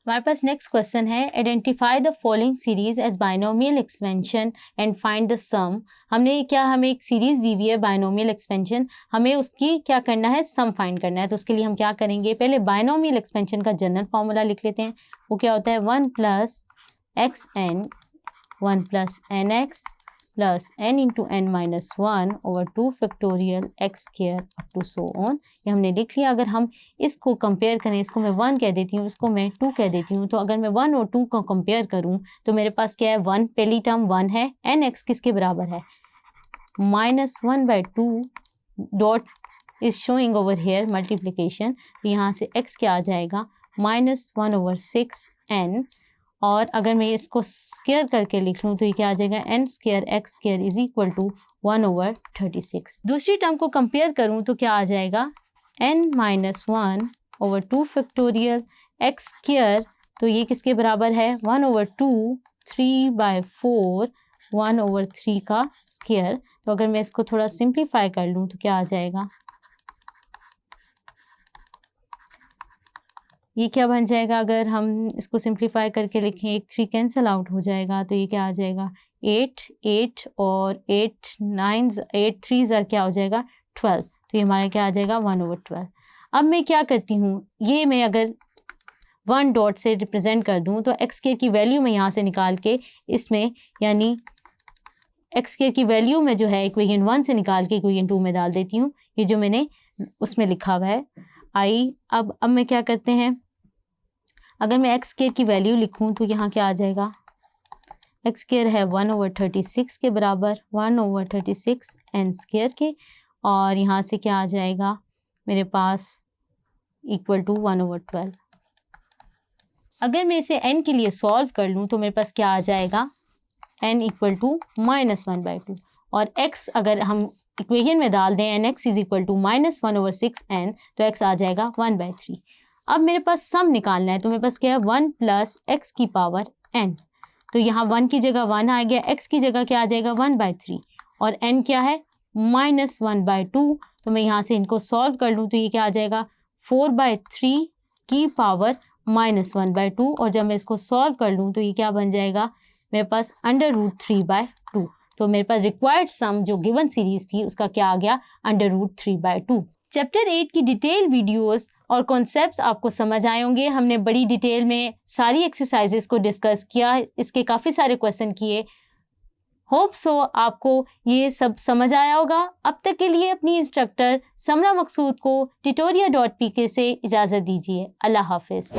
हमारे पास next question है, identify the following series as binomial expansion and find the sum. हमें एक सीरीज दी हुई है बाइनोमियल एक्सपेंशन, हमें उसकी क्या करना है, सम फाइंड करना है। तो उसके लिए हम क्या करेंगे, पहले बाइनोमियल एक्सपेंशन का जनरल फॉर्मूला लिख लेते हैं। वो क्या होता है, 1 + xn 1 + nx plus n into n minus 1 over 2 factorial x square up to so on. ये हमने लिख लिया। अगर हम इसको कंपेयर करें, इसको मैं 1 कह देती हूँ, इसको मैं 2 कह देती हूँ, तो अगर मैं 1 और 2 को कंपेयर करूँ तो मेरे पास क्या है, 1 पहली टर्म 1 है, nx किसके बराबर है, -1/2 dot is showing over here multiplication. तो यहाँ से x क्या आ जाएगा, -1/6n। और अगर मैं इसको स्क्वायर करके लिख लूँ तो ये क्या आ जाएगा, n² x² is equal to 1/36। दूसरी टर्म को कंपेयर करूँ तो क्या आ जाएगा, n-1/2 फैक्टोरियल x², तो ये किसके बराबर है, 1/2 3/4 1/3 का स्क्वायर। तो अगर मैं इसको थोड़ा सिंप्लीफाई कर लूँ तो क्या आ जाएगा, ये क्या बन जाएगा, अगर हम इसको सिंप्लीफाई करके लिखें, 1 3 कैंसिल आउट हो जाएगा, तो ये क्या आ जाएगा, 8 और 8 3 क्या हो जाएगा, 12। तो ये हमारा क्या आ जाएगा, 1/12। अब मैं क्या करती हूँ, ये मैं अगर 1 डॉट से रिप्रेजेंट कर दूँ तो x² की वैल्यू मैं यहाँ से निकाल के इसमें, यानी x² की वैल्यू में जो है इक्वेशन 1 से निकाल के इक्वेशन 2 में डाल देती हूँ, ये जो मैंने उसमें लिखा हुआ है अब मैं क्या करते हैं, अगर मैं x² की वैल्यू लिखूं तो यहाँ क्या आ जाएगा, x² है 1/36 के बराबर, 1/36 n² के, और यहाँ से क्या आ जाएगा मेरे पास इक्वल टू 1/12। अगर मैं इसे n के लिए सॉल्व कर लूँ तो मेरे पास क्या आ जाएगा, n इक्वल टू -1/2, और x अगर हम इक्वेशन में डाल दें nx is equal to -1/6n, तो x आ जाएगा 1/3। अब मेरे पास सम निकालना है, तो मेरे पास क्या है, 1 + x की पावर n। तो यहाँ 1 की जगह 1 आ गया, x की जगह क्या आ जाएगा, 1/3, और n क्या है, -1/2। तो मैं यहाँ से इनको सॉल्व कर लूँ तो ये क्या आ जाएगा, 4/3 की पावर -1/2, और जब मैं इसको सॉल्व कर लूँ तो ये क्या बन जाएगा, मेरे पास √3/2। तो मेरे पास रिक्वायर्ड सम जो गिवन सीरीज थी उसका क्या आ गया, √3/2। चैप्टर 8 की डिटेल वीडियोस और कॉन्सेप्ट्स आपको समझ आए होंगे। हमने बड़ी डिटेल में सारी एक्सरसाइजेस को डिस्कस किया, इसके काफ़ी सारे क्वेश्चन किए। होप सो आपको ये सब समझ आया होगा। अब तक के लिए अपनी इंस्ट्रक्टर समरा मकसूद को tutoria.pk से इजाज़त दीजिए। अल्लाह हाफिज़।